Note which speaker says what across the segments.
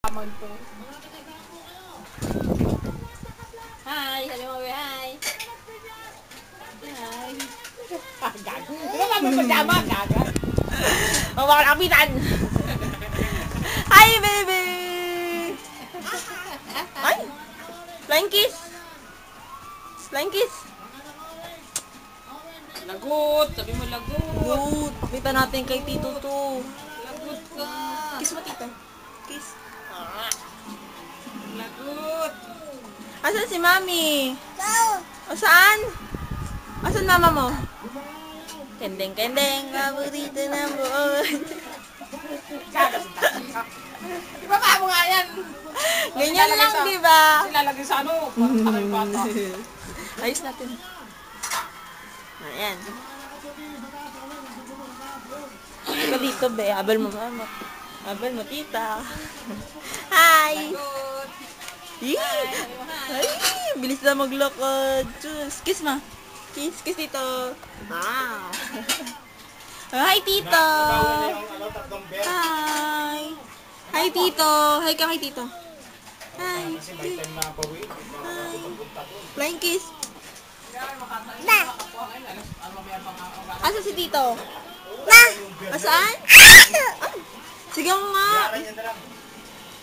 Speaker 1: Aman to. Hi, sabi mo, hi. Hi. Gaga. Di ba kami pajama, gaga? Mawala kapitan.
Speaker 2: Hi, baby! Ay! Flying kiss! Flying kiss!
Speaker 1: Lagot. Sabi mo lagot.
Speaker 2: Good! Pakita natin kay Tito to.
Speaker 1: Lagot ka.
Speaker 2: Kiss mo, Tito. Kiss.
Speaker 1: Lagot.
Speaker 2: Asan si Mami? O saan? Asan mama mo? Kendeng, kendeng, paborito ng buon.
Speaker 1: Ibaba mo nga yan.
Speaker 2: Ganyan lang, di ba?
Speaker 1: Silalagay sa ano. Parang bata.
Speaker 2: Ayos natin. Ayan. Ika dito, be. Habal mo, mama. Habal mo, tita. Hi!
Speaker 1: Lagot.
Speaker 2: Yee! Ay! Bilis na maglakad. Diyos. Kiss ma. Kiss. Kiss dito. Wow! Hi, tito! Hi! Hi, tito! Hi ka kay tito. Hi! Hi! Flying kiss. Asa si tito? Asaan? Ah, sigaw nga!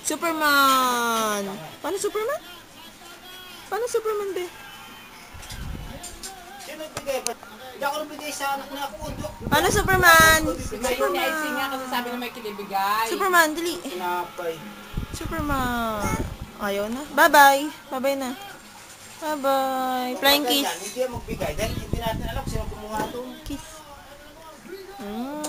Speaker 2: Superman! Paano Superman? Paano Superman, be?
Speaker 3: Sino nagbigay pa? Hindi ako nagbigay sa anak na ako.
Speaker 2: Paano Superman?
Speaker 1: May icing nga kasi sabi na may kilibigay.
Speaker 2: Superman, dali.
Speaker 3: Pinapay.
Speaker 2: Superman. Ayaw na. Bye-bye. Bye-bye na. Bye-bye. Flying kiss.
Speaker 3: Hindi yan magbigay dahil hindi natin alam sino kumuha ito.
Speaker 2: Kiss. Mm.